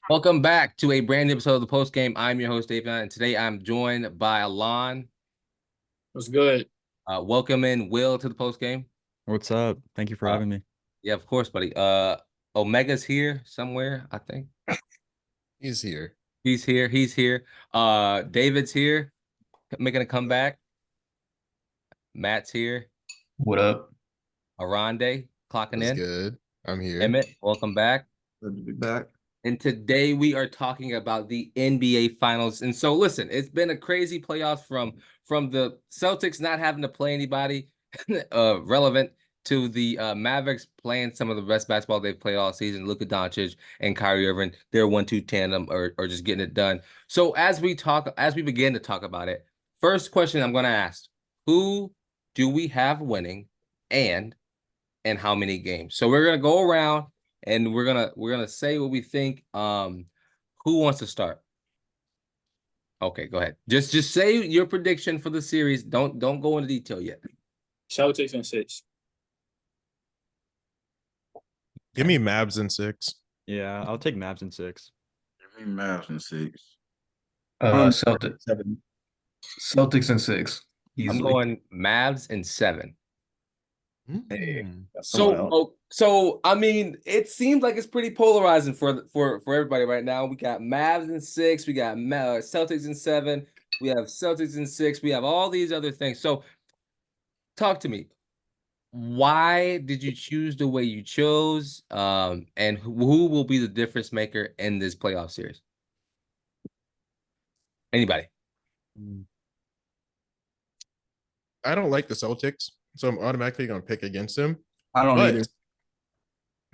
Welcome back to a brand new episode of the Post Game. I'm your host, Davion, and today I'm joined by Allon. What's good? Welcome in Will to the Post Game. What's up? Thank you for having me. Yeah, of course, buddy. Omega's here somewhere, I think. He's here. He's here. David's here, making a comeback. Matt's here. What up? Oronde, clocking That's in. good. I'm here. Emmett, welcome back. Good to be back. And today we are talking about the NBA Finals. And so, listen, it's been a crazy playoffs from the Celtics not having to play anybody relevant to the Mavericks playing some of the best basketball they've played all season. Luka Doncic and Kyrie Irving, their 1-2 tandem or just getting it done. So as we begin to talk about it, first question I'm going to ask: who do we have winning, and how many games? So we're gonna go around and we're gonna say what we think. Who wants to start? Okay, go ahead. Just say your prediction for the series. Don't go into detail yet. Celtics in 6. Give me Mavs in 6. Yeah, I'll take Mavs in 6. Give me Mavs in 6. Celtics. 7. Celtics in 6. I'm Easily. going Mavs in 7. Hey, So I mean, it seems like it's pretty polarizing for everybody right now. We got Mavs in 6, we got Celtics in 7, we have Celtics in 6, we have all these other things. So talk to me. Why did you choose the way you chose? And who will be the difference maker in this playoff series? Anybody? I don't like the Celtics, so I'm automatically going to pick against them. I don't either.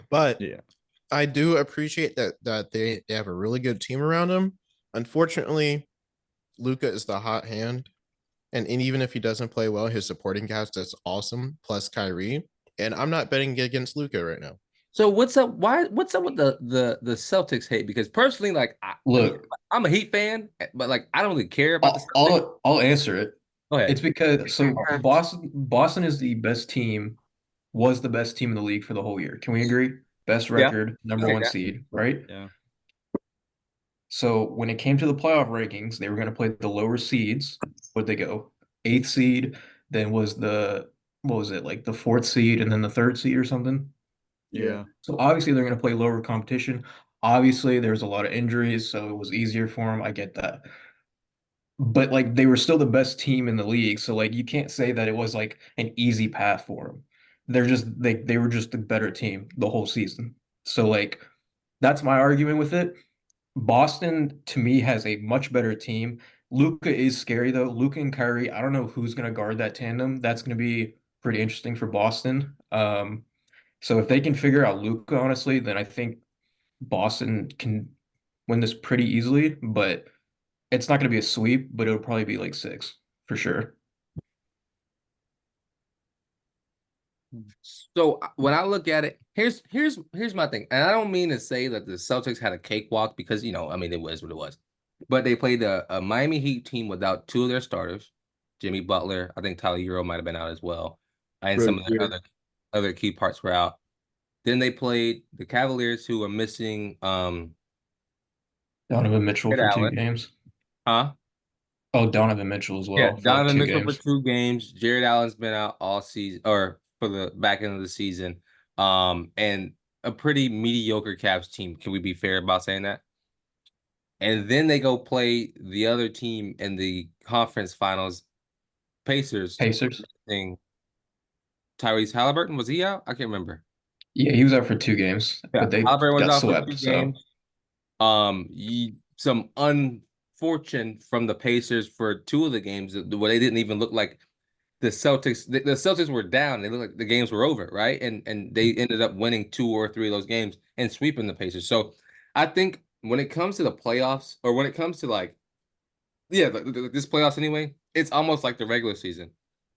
But Yeah. I do appreciate that they have a really good team around them. Unfortunately, Luka is the hot hand. And even if he doesn't play well, his supporting cast is awesome, plus Kyrie. And I'm not betting against Luka right now. So what's up? What's up with the Celtics hate? Because personally, like, Look, I'm a Heat fan, but like I don't really care about the Celtics. I'll answer it. Go ahead. It's because Boston is the best team, was the best team in the league for the whole year. Can we agree? Best record, number one seed, right? Yeah. So when it came to the playoff rankings, they were going to play the lower seeds. Where'd they go? 8th seed, then was the what was it, like the 4th seed, and then the 3rd seed or something. Yeah. So obviously they're going to play lower competition. Obviously there's a lot of injuries, so it was easier for them. I get that. But like they were still the best team in the league, so like you can't say that it was like an easy path for them. They were just the better team the whole season. So like that's my argument with it. Boston to me has a much better team. Luka is scary though. Luka and Kyrie, I don't know who's going to guard that tandem. That's going to be pretty interesting for Boston. So if they can figure out Luka, honestly, then I think Boston can win this pretty easily, but it's not going to be a sweep, but it'll probably be like 6 for sure. So when I look at it, here's my thing, and I don't mean to say that the Celtics had a cakewalk because I mean it was what it was, but they played a Miami Heat team without 2 of their starters, Jimmy Butler. I think Tyler Hero might have been out as well, and some of their other key parts were out. Then they played the Cavaliers, who are missing Donovan Mitchell Jared for Allen. 2 games. Huh? Oh, Donovan Mitchell as well. Yeah, for Donovan like 2 Mitchell games. for 2 games. Jared Allen's been out all season, or for the back end of the season. And a pretty mediocre Cavs team. Can we be fair about saying that? And then they go play the other team in the conference finals, Pacers. Thing. Tyrese Halliburton, was he out? I can't remember. Yeah, he was out for 2 games, but they Halliburton was got out swept. for 2 So games. Some unfortunate from the Pacers for 2 of the games where they didn't even look like the Celtics. The Celtics were down. They looked like the games were over, right? And they ended up winning 2 or 3 of those games and sweeping the Pacers. So I think when it comes to the playoffs, or when it comes to like, this playoffs anyway, it's almost like the regular season.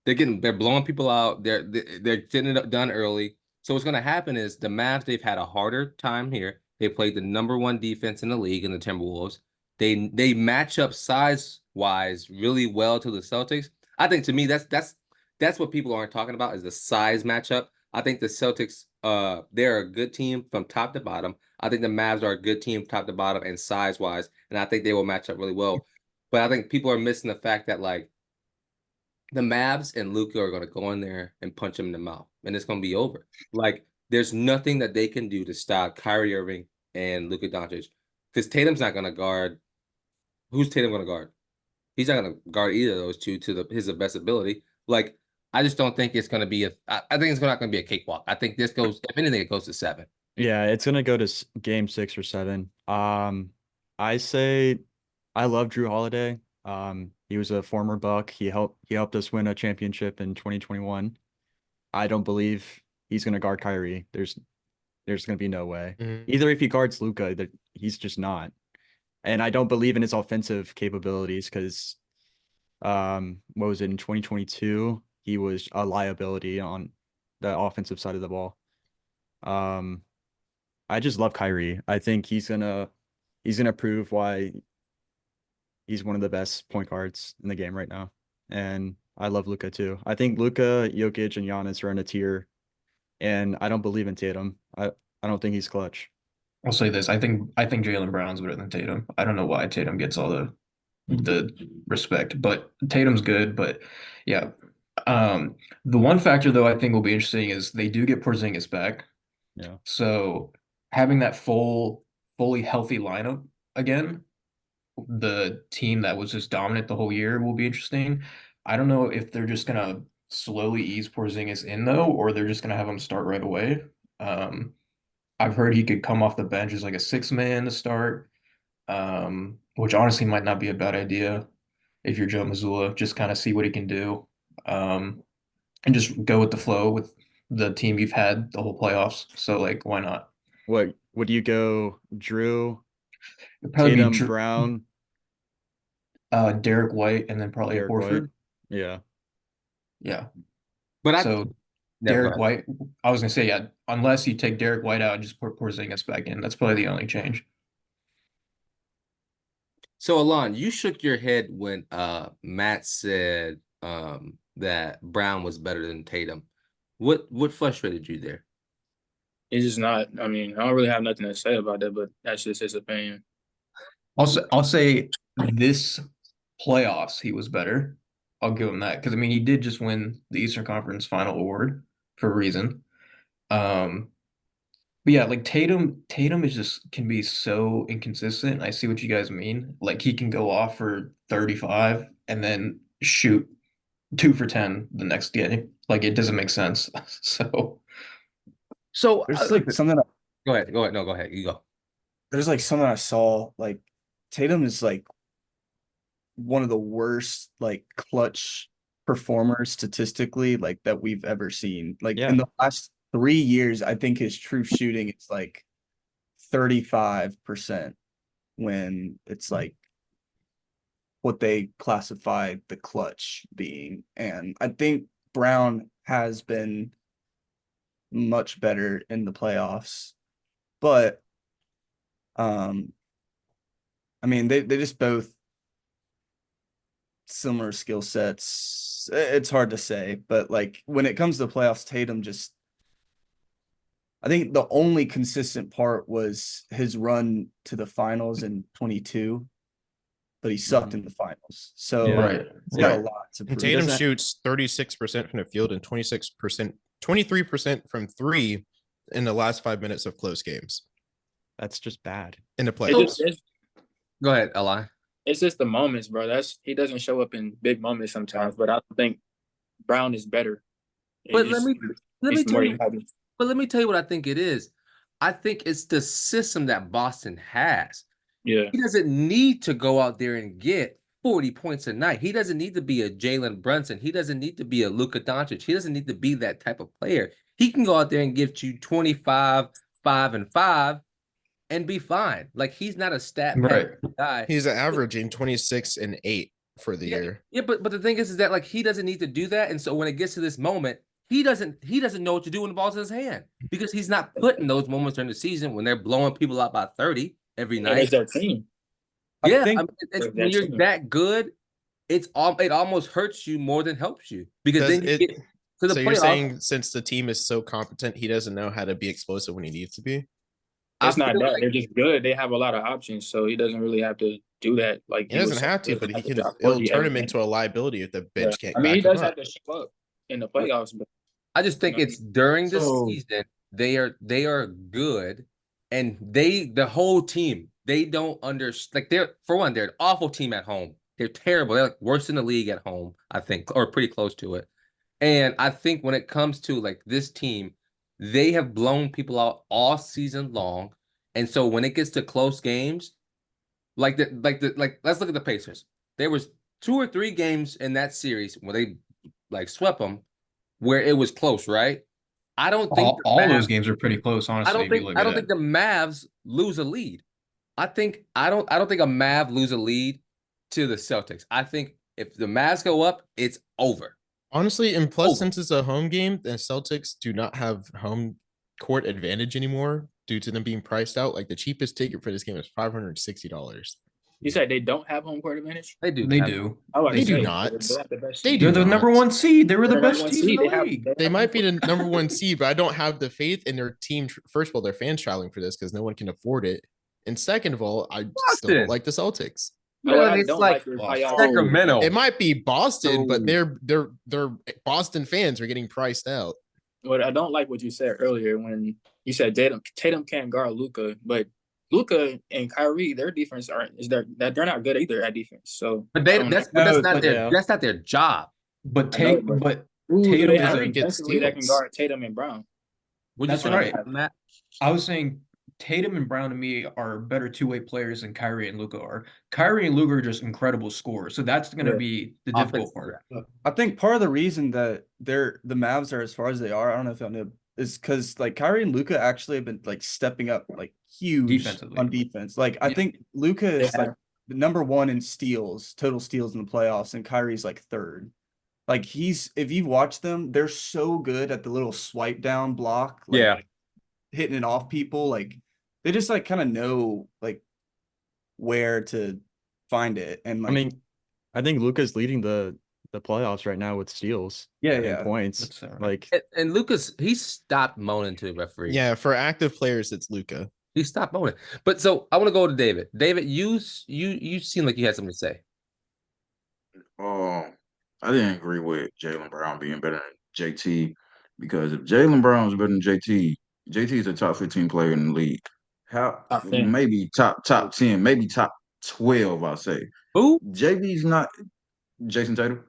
They're blowing people out. They're getting it done early. So what's going to happen is the Mavs, they've had a harder time here. They played the number 1 defense in the league in the Timberwolves. They match up size wise really well to the Celtics. I think to me that's what people aren't talking about is the size matchup. I think the Celtics, they're a good team from top to bottom. I think the Mavs are a good team top to bottom and size wise, and I think they will match up really well. But I think people are missing the fact that like the Mavs and Luka are going to go in there and punch him in the mouth, and it's going to be over. Like there's nothing that they can do to stop Kyrie Irving and Luka Doncic because Tatum's not going to guard. Who's Tatum going to guard? He's not going to guard either of those two to his best ability. Like I just don't think it's going to be I think it's not going to be a cakewalk. I think this goes, if anything, it goes to 7. Yeah, it's gonna go to game 6 or 7. I say I love Drew Holiday. He was a former Buck. He helped us win a championship in 2021. I don't believe he's gonna guard Kyrie. There's gonna be no way. Either if he guards Luka, that he's just not. And I don't believe in his offensive capabilities because what was it in 2022? He was a liability on the offensive side of the ball. I just love Kyrie. I think he's gonna prove why he's one of the best point guards in the game right now. And I love Luka too. I think Luka, Jokic, and Giannis are in a tier. And I don't believe in Tatum. I don't think he's clutch. I'll say this. I think Jaylen Brown's better than Tatum. I don't know why Tatum gets all the respect, but Tatum's good. But yeah. The one factor though I think will be interesting is they do get Porzingis back. Yeah. So having that fully healthy lineup again, the team that was just dominant the whole year will be interesting. I don't know if they're just gonna slowly ease Porzingis in though, or they're just gonna have him start right away. I've heard he could come off the bench as like a 6-man to start, which honestly might not be a bad idea if you're Joe Mazzulla. Just kind of see what he can do, and just go with the flow with the team you've had the whole playoffs. So like, why not? What would you go? Drew, It'd probably Tatum, be Brown, Derek White, and then probably Derek Horford. White. Yeah. Yeah. But So Yeah, go Derek ahead. White, I was gonna say, yeah, unless you take Derek White out and just put Porzingis back in, that's probably the only change. So Alon, you shook your head when Matt said that Brown was better than Tatum. What frustrated you there? It's just not. I mean, I don't really have nothing to say about that, but that's just his opinion. I'll say this playoffs he was better. I'll give him that because I mean he did just win the Eastern Conference Final Award for a reason. But yeah, like Tatum is just can be so inconsistent. I see what you guys mean. Like he can go off for 35 and then shoot 2 for 10 the next game. Like it doesn't make sense. So There's like something go ahead. No, go ahead. You go. there's like something I saw, like Tatum is like one of the worst like clutch performers statistically like that we've ever seen. Like Yeah. in the last 3 years, I think his true shooting is like 35% when it's like what they classified the clutch being. And I think Brown has been much better in the playoffs. But I mean they just both similar skill sets. It's hard to say, but like when it comes to the playoffs, Tatum just I think the only consistent part was his run to the finals in 22, but he sucked in the finals. So Yeah. Right. he's got a Right. lot to And prove. Tatum Doesn't- shoots 36% from the field and 23% from 3 in the last 5 minutes of close games That's just bad. in the It playoffs. just, it's, Go ahead, Alon. it's just the moments, bro. He doesn't show up in big moments sometimes, but I think Brown is better. But He's- let me he's tell more you. exciting. But let me tell you what I think it is. I think it's the system that Boston has. Yeah. He doesn't need to go out there and get 40 points a night. He doesn't need to be a Jalen Brunson. He doesn't need to be a Luka Doncic. He doesn't need to be that type of player. He can go out there and give you 25, 5, and 5 and be fine. Like he's not a stat Right. guy. He's averaging 26 and 8 for the Yeah, year. Yeah, but the thing is that like he doesn't need to do that. And so when it gets to this moment, he doesn't know what to do when the ball's in his hand because he's not putting those moments during the season when they're blowing people out by 30 every And night. it's their team. Yeah, I think I mean, That's when you're true. that good, it almost hurts you more than helps you because Does then you it- get to the So you're playoffs. saying since the team is so competent, he doesn't know how to be explosive when he needs to be? I It's not feel that. like They're just good. They have a lot of options, so he doesn't really have to do that. Like He doesn't was have to, saying, but he have to can. drop It'll 40 turn every him game. into a liability if the Yeah. bench can't I mean, he back him does have up. to show up in the playoffs, but I just think you know, it's during the So- season they are good, and the whole team they don't understand. Like they're an awful team at home. They're terrible. They're like worse in the league at home, I think, or pretty close to it. And I think when it comes to like this team, they have blown people out all season long. And so when it gets to close games, like let's look at the Pacers. There was 2 or 3 games in that series where they like swept them where it was close, right? I don't think All those games are pretty close, honestly, if you look I at don't it. think the Mavs lose a lead. I don't think a Mav lose a lead to the Celtics. I think if the Mavs go up, it's over. Honestly, and plus, Over. since it's a home game, the Celtics do not have home court advantage anymore due to them being priced out. Like the cheapest ticket for this game is $560. you said they don't have home court advantage. They do. They have- do. I would They do say not. they have the best They team. do They're the not. number 1 seed. They were the They're number best one team seed. in the They have- league. they They have might be home the number 1 seed, but I don't have the faith in their team. First of all, their fans traveling for this because no one can afford it. And second of all, I still Boston. don't like the Celtics. court. What Man, I it's don't like like is how y'all Sacramento. It might be Boston, but So- their Boston fans are getting priced out. What I don't like what you said earlier when you said Tatum can't guard Luka, but Luka and Kyrie, their defense they're not good either at defense. So But I don't know. that's not their job. But I know, Tatum, but- but Who do Tatum they is have a- get defensively that can steals. guard Tatum and Brown? Would That's say right. Matt? I was saying Tatum and Brown to me are better two-way players than Kyrie and Luka are. Kyrie and Luka are just incredible scorers, so that's going to Yeah. be the difficult Offensive part. I think part of the reason that the Mavs are as far as they are, I don't know if y'all know, is because like Kyrie and Luka actually have been like stepping up like huge Defensively. on defense. Like I Yeah. think Luka is They like the number 1 in steals, total steals in the playoffs, and Kyrie's like 3rd. Like if you watch them, they're so good at the little swipe down block, like Yeah. hitting it off people. Like they just like kind of know like where to find it. And like I mean, I think Luca's leading the playoffs right now with steals. Yeah, and yeah. points. That's all right. Like And Lucas, he stopped moaning to the referee. Yeah, for active players, it's Luca. He stopped moaning. But so I want to go to David. David, you seem like you had something to say. I didn't agree with Jaylen Brown being better than JT because if Jaylen Brown is better than JT, JT is a top 15 player in the league. How Top 10. maybe top 10, maybe top 12, I'll say. Who? JB's not Jason Tatum.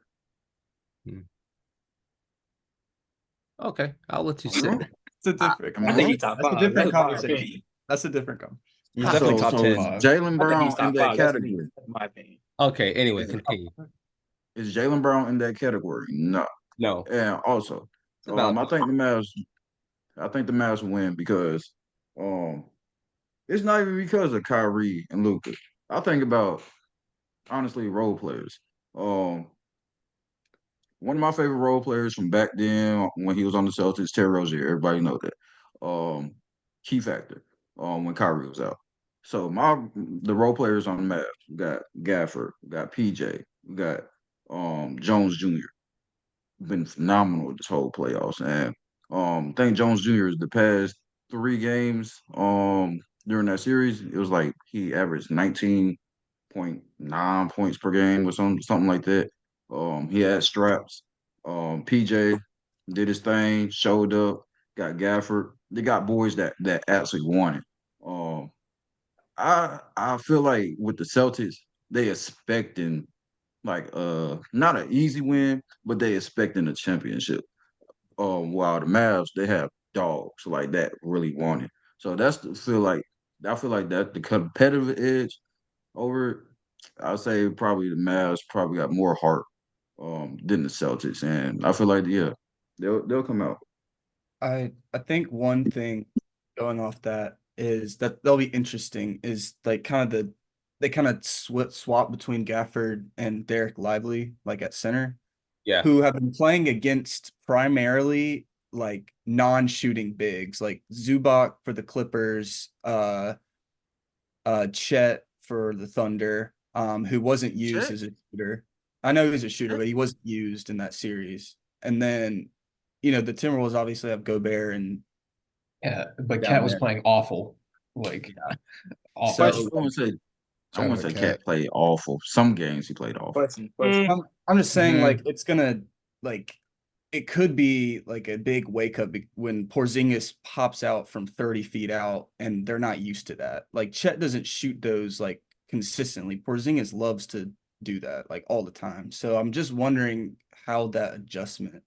Okay, I'll let you sit. It's a different. I think he's top That's a 5. different That's my conversation. opinion. That's a different conversation. he's So- definitely top 10. five. Jaylen I think Brown he's top in that 5. That's me. category. That's my opinion. Okay, anyway, continue. Is Jaylen Brown in that category? No. No. And also, It's about I think the Mavs win because it's not even because of Kyrie and Luka. I think about honestly role players. One of my favorite role players from back then when he was on the Celtics, Terry Rozier. Everybody know that. Key factor. When Kyrie was out. So the role players on the Mavs, we got Gafford, we got PJ, we got Jones Jr. Been phenomenal this whole playoffs. And I think Jones Jr. is the past 3 games during that series, it was like he averaged 19.9 points per game or something like that. He had straps. PJ did his thing, showed up, got Gafford. They got boys that actually won it. I feel like with the Celtics, they expecting like not an easy win, but they expecting a championship. While the Mavs, they have dogs like that really want it. So I feel like that the competitive edge over I'll say probably the Mavs probably got more heart than the Celtics. And I feel like they'll come out. I think one thing going off that is that they'll be interesting is like they kind of swap between Gafford and Derek Lively like at center. Yeah. Who have been playing against primarily like non-shooting bigs like Zubac for the Clippers, Chet for the Thunder, who wasn't used Chet? as a shooter. I know he was a shooter, but he wasn't used in that series. And then you know, the Timberwolves obviously have Gobert and Yeah, but Down Cat was there. playing awful. Like awful. So- I wouldn't say Shout out Cat Cat. played awful. Some games he played awful. Question. I'm just saying, Mhm. like, it's gonna, like, it could be like a big wake up when Porzingis pops out from 30 feet out, and they're not used to that. Like, Chet doesn't shoot those like consistently. Porzingis loves to do that like all the time. So I'm just wondering how that adjustment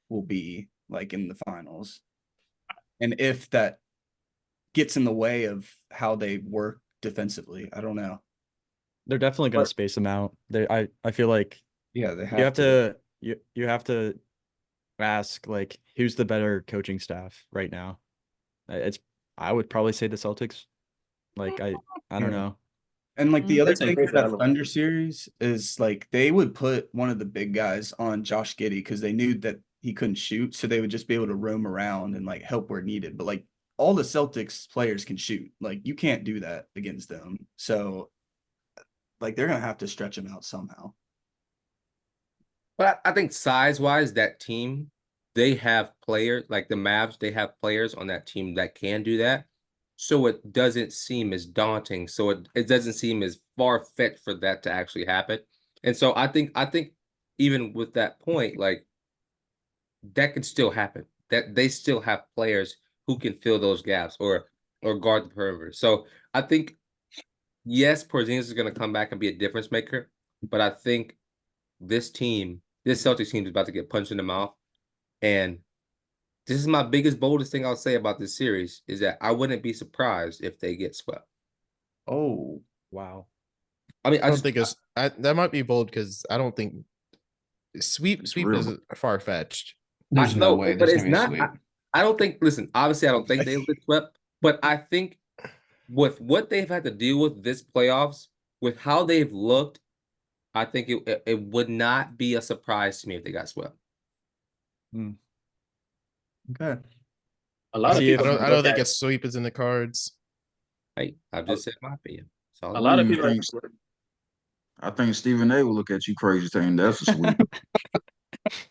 will be like in the finals, and if that gets in the way of how they work defensively. I don't know. They're definitely going But- to space them out. I feel like Yeah, they you have to you have to ask like who's the better coaching staff right now. I would probably say the Celtics. Like I don't Yeah. know. And like the other That's a thing great with that battle. Thunder series is like they would put one of the big guys on Josh Giddey because they knew that he couldn't shoot, so they would just be able to roam around and like help where needed. But like all the Celtics players can shoot. Like you can't do that against them. So like they're gonna have to stretch them out somehow. But I think size-wise, that team, they have players like the Mavs. They have players on that team that can do that, so it doesn't seem as daunting. So it doesn't seem as far-fetched for that to actually happen. And so I think even with that point, like that could still happen. That they still have players who can fill those gaps or guard the perimeter. So I think yes, Porzingis is going to come back and be a difference maker, but I think this Celtics team is about to get punched in the mouth. And this is my biggest, boldest thing I'll say about this series is that I wouldn't be surprised if they get swept. Oh, Wow. I mean, I don't think it's that might be bold because I don't think sweep real. is far fetched. There's no way but there's it's gonna be a not. sweep. I don't think. Listen, obviously, I don't think they'll get swept. But I think with what they've had to deal with this playoffs, with how they've looked, I think it would not be a surprise to me if they got swept. okay. A lot of See, if- people. I don't think a sweep is in the cards. Hey, I've just said my opinion. That's all A I'm lot of Mm, people. thanks. I think Stephen A will look at you crazy saying that's a sweep.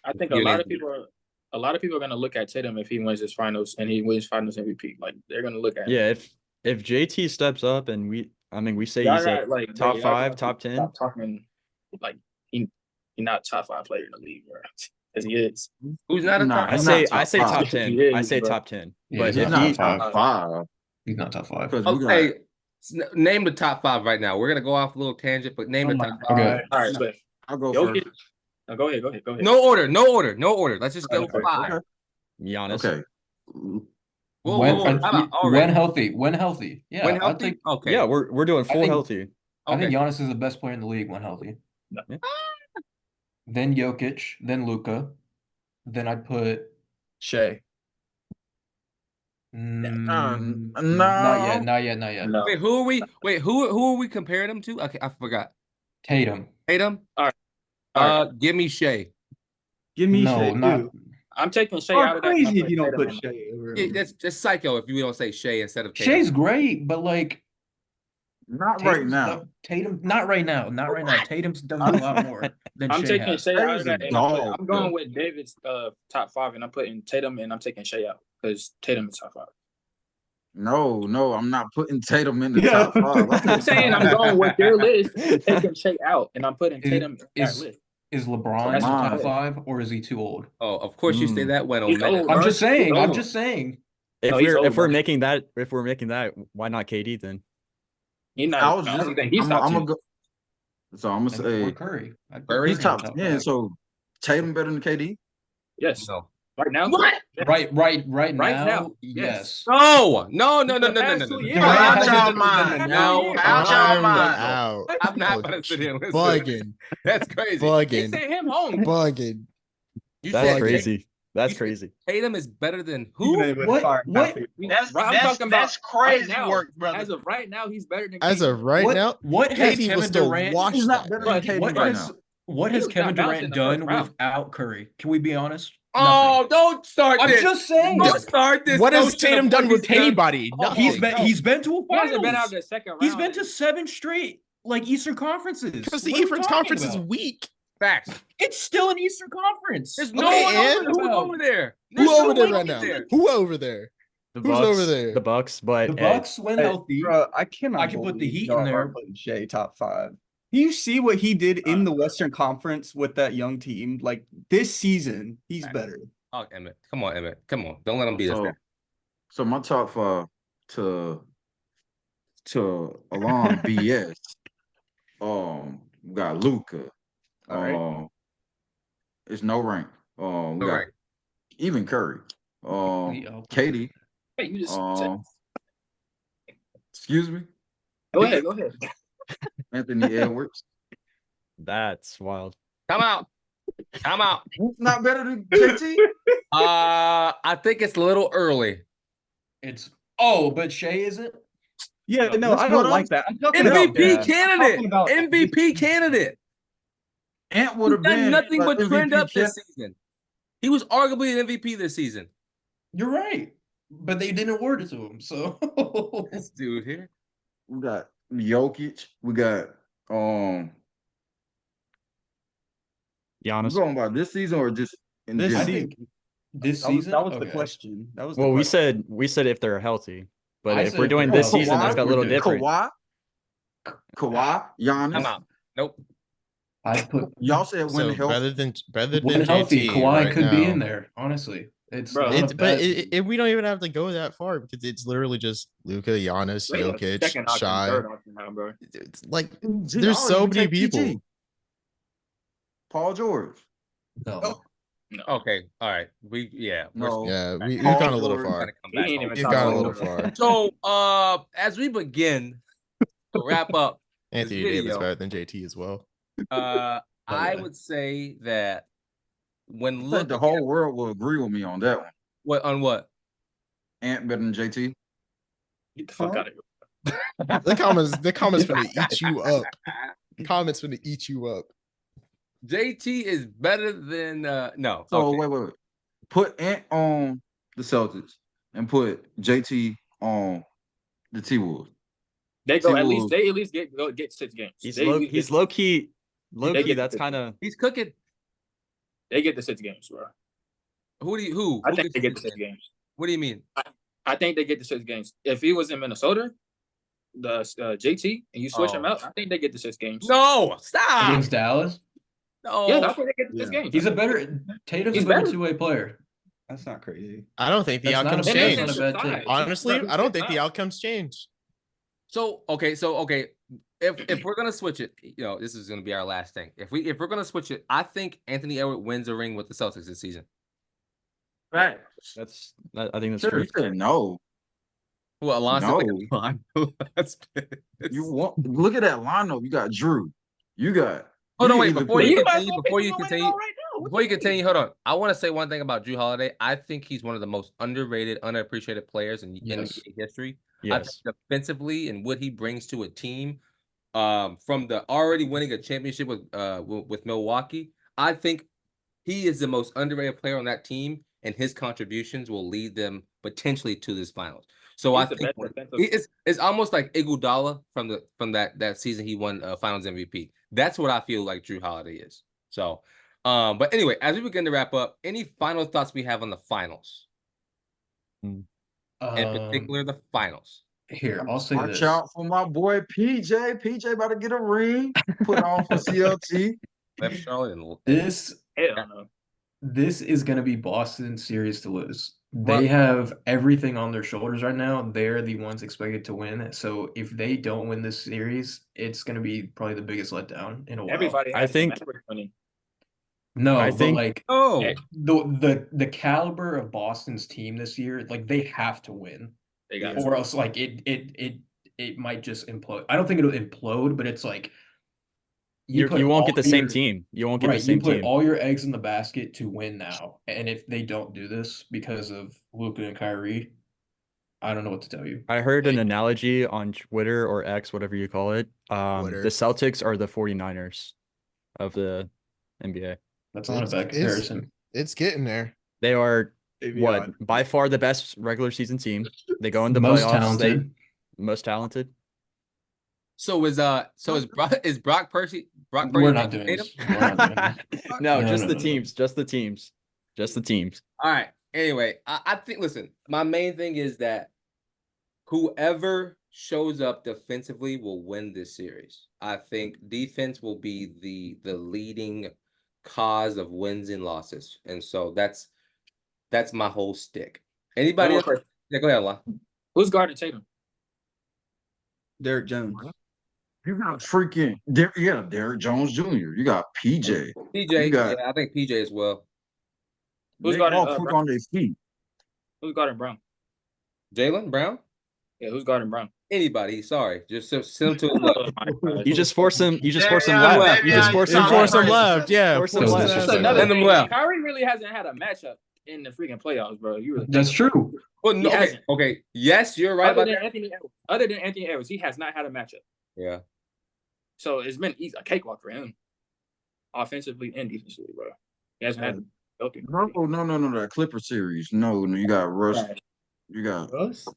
I think a lot of people. A lot of people are gonna look at Tatum if he wins his finals and he wins Finals MVP. Like they're gonna look at. Yeah, if JT steps up and we say Y'all he's got, a like top bro, y'all 5, gotta top 10. Stop talking like he's not top 5 player in the league, bro. Because he is. Who's not a Nah, top? I he's say not top top five. 10. He is, I say bro. top 10. Yeah, But he's if not he top top 5. 5 He's not top 5. because we got Okay, name the top 5 right now. We're gonna go off a little tangent, but name Oh the my top God. 5. Okay. All right, Swift. I'll go Jokic. first. No, go ahead. No order. Let's just go Okay, 5. Okay. Giannis. Okay. Whoa, When, whoa, time out. Already. when healthy. Yeah, When I'd healthy? think Okay. Yeah, we're doing full think- healthy. I think Okay. Giannis is the best player in the league when healthy. Then Jokic, then Luka. Then I'd put Shea. not no. yet. No. Wait, who are we comparing them to? Okay, I forgot. Tatum. Tatum? All right. Give me Shea. Give me No, Shea not too. I'm taking Shea You're out of that. and I'm crazy if putting you don't Tatum put in. Shea over Yeah, him. that's just psycho if you don't say Shea instead of Tatum. Shay's great, but like Not right Tatum's now. Tatum, not right now. Tatum's done a lot more than I'm Shea taking has. Shea out Shea's of a that. And dog, I'm going bro. with David's top 5, and I'm putting Tatum and I'm taking Shea out because Tatum is top 5. No, I'm not putting Tatum in the Yeah. top 5. I'm saying I'm going with their list and taking Shea out, and I'm putting Tatum in that list. Is LeBron That's in the mine. top 5 or is he too old? Oh, of course you say that when He's Emmett. old, I'm bro. just saying. He's I'm old. just saying. If No, he's we're old, if we're bro. making that, why not KD then? He's not. I was I just don't think he's I'm top 10. gonna go. So I'm gonna Or say Curry. I'd Curry? put he's Curry in top the 10. 5. So Tatum better than KD. Yes. No. Right now. What? Yes. Right Right now, now, yes. No. The past 2 years. Durant Out has y'all a- mind. No. Out y'all mind. Out. I'm not Oh, gonna sit here and listen. Bugging. That's crazy. They Bugging. sent him home. Bugging. You That's said crazy. That's you said crazy. Tatum is better than who? What? That's Bro, I'm talking about that's crazy right now. work, brother. As of right now, he's better than As KD. of right What- now, What has KD will Kevin still Durant? watch He's not that. better than But KD What right has now. what He has was Kevin not bouncing in Durant the first done round. without Curry? Can we be honest? Oh, don't start I'm this. just saying. Don't start this. What has notion of Tatum what done he's with done. anybody? Oh, Nothing. He's been to a He hasn't been out finals. of the second round. He's been to 7 straight like Eastern conferences. Because the What are we Eastern talking Conference is about? weak. Facts. It's still an Eastern Conference. There's Okay, no one and over there. Who There's over no there one right over now? there. Who over there? The Who's Bucks, over there? The Bucks, but The Bucks when Hey, healthy. bro, I cannot. I can put the believe Heat y'all in there. are putting Shea top 5. Do you see what he did in the Western Conference with that young team? Like this season, he's better. Oh, Emmett. Come on, Emmett. Come on. Don't let him beat us So, there. so my top 5 to Allon BS. We got Luca. All right. It's no rank. We All got right. even Curry. Katie. Hey, you just said, Excuse me, go ahead. Anthony Edwards. that's wild. Come out. Come out. Not better than JT. I think it's a little early. But Shea isn't. Yeah, no, That's I what don't I'm- like that. I'm talking about MVP I'm candidate. talking about MVP candidate. Ant would He's have done been nothing like but trend MVP up this season. He was arguably an MVP this season. You're right, but they didn't award it to him. So This dude here. We got Jokic. We got you Giannis. going about this season or just in This general? I think this That was, season. that was the Okay. question. That was the Well, question. we said if they're healthy, but I if said we're if doing they're this healthy, season, that's Kawhi? got a little We're doing different. Kawhi, Giannis. I'm out. Nope. I put Y'all said when So healthy. better than when healthy, JT Kawhi right could now. be in there. Honestly, it's Bro, not a It's but bad. we don't even have to go that far because it's literally just Luka, Giannis, Wait, Jokic, second option, Shai. third option now, bro. It's like Gee, there's I'll so even many take people. PG. Paul George. No. Okay. All right. No. Yeah, we've Paul gone a little George. far. He ain't even We've top gone a 10, little bro. far. So, as we begin to wrap up this Anthony Davis video, better than JT as well. I would say that when I think looking the whole world will agree with me on that one. what? Ant better than JT. Get the fuck out of here. The comments gonna eat you up. Comments gonna eat you up. JT is better than no. So Okay. wait. Put Ant on the Celtics and put JT on the T-Wolves. They go at T-Wolves. least get 6 games. He's They low. at least He's get- low key. Low They key. get That's the- kind of. He's cooking. They get the 6 games, bro. Who? I Who think gets they get the this 6 games. What do you mean? I think they get the 6 games. If he was in Minnesota, the JT, and you switch him out, I think they get the 6 games. No, stop. Against Dallas, No. Yeah, I think they get the 6 games. Tatum's He's a better better. two-way player. That's not crazy. I don't think the That's not outcomes a- It that's is change. not a bad size. take. Honestly, Bro, I don't think the size. outcomes change. So okay. If we're gonna switch it, this is gonna be our last thing. If we're gonna switch it, I think Anthony Edwards wins a ring with the Celtics this season. Right. I think that's Sure, true. you said no. Well, Alon said No. like You want look at that lineup. You got Drew. You got. Hold on, you wait, either before put- you You might as continue, well before pick you him continue, right now. What before you mean? continue, hold on. I want to say one thing about Drew Holiday. I think he's one of the most underrated, unappreciated players in Yes. NBA history. I Yes. think defensively and what he brings to a team, from the already winning a championship with Milwaukee, I think he is the most underrated player on that team, and his contributions will lead them potentially to this finals. So He's I the think best defensive- it's almost like Iguodala from that season he won Finals MVP. That's what I feel like Drew Holiday is. So, but anyway, as we begin to wrap up, any final thoughts we have on the finals, in particular the finals? Here, I'll say Watch this. out for my boy PJ. PJ about to get a ring. Put on for CLT. Left Charlotte and This Hell no. This is going to be Boston's series to lose. Right. They have everything on their shoulders right now. They're the ones expected to win. So if they don't win this series, it's going to be probably the biggest letdown in a while. Everybody I has the think- Mavericks winning. No, I but think- like oh, the caliber of Boston's team this year, like they have to win, They got or else like it might just implode. I don't think it'll implode, but it's like You put won't all get the same your- team. You won't get Right, the same you put team. all your eggs in the basket to win now, and if they don't do this because of Luka and Kyrie, I don't know what to tell you. I heard an analogy on Twitter or X, whatever you call it. Twitter. The Celtics are the 49ers of the NBA. That's not a It's- bad it's- comparison. It's getting there. They are Davion. by far the best regular season team. They go into Most playoffs. talented. Most talented. So is Brock Purdy We're not taking doing Tatum? this. We're not doing this. No, No, just no, the no, no. teams. Just the teams. Just the teams. All right. Anyway, I think. Listen, my main thing is that whoever shows up defensively will win this series. I think defense will be the leading cause of wins and losses, and so that's my whole stick. Anybody else? Yeah, go ahead, Allon. Who's guarding Tatum? Derek Jones. You got freaking Derek Jones Jr. You got PJ. PJ, You got yeah, I think PJ as well. Who's they guarding all quick Brown? on their feet. Who's guarding Brown? Jalen Brown. Yeah, who's guarding Brown? Anybody? Sorry, just send him to his left. Oh my God. You just force him. You just force him Davion, left. You just Davion, force you him force left. him left. Yeah, Force him force him left. That's left. Send another him thing. left. Kyrie really hasn't had a matchup in the freaking playoffs, bro. You really That's true. Well, no, He okay, hasn't. okay. Yes, you're right other about than that. Anthony Edwards, he has not had a matchup. Yeah. So it's been a cakewalk for him, offensively and defensively, bro. He hasn't had healthy. No, that Clipper series. No, you got Russ. Trash. You got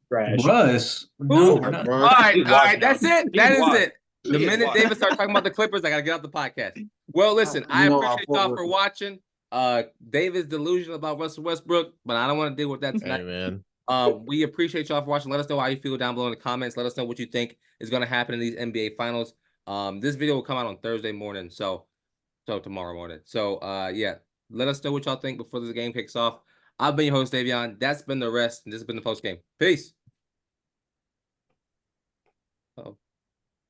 Trash. Russ. Who? No, we're not. All right, He's all right. washed That's now. it. That He's is washed. it. The He is minute washed. David starts talking about the Clippers, I gotta get off the podcast. Well, listen, I You know, I appreciate fuck y'all with for him. watching. David's delusional about Russell Westbrook, but I don't want to deal with that tonight. Hey, man. We appreciate y'all for watching. Let us know how you feel down below in the comments. Let us know what you think is going to happen in these NBA finals. This video will come out on Thursday morning, so tomorrow morning. So yeah, let us know what y'all think before this game kicks off. I've been your host, Davion. That's been the rest, and this has been the post game. Peace. Oh.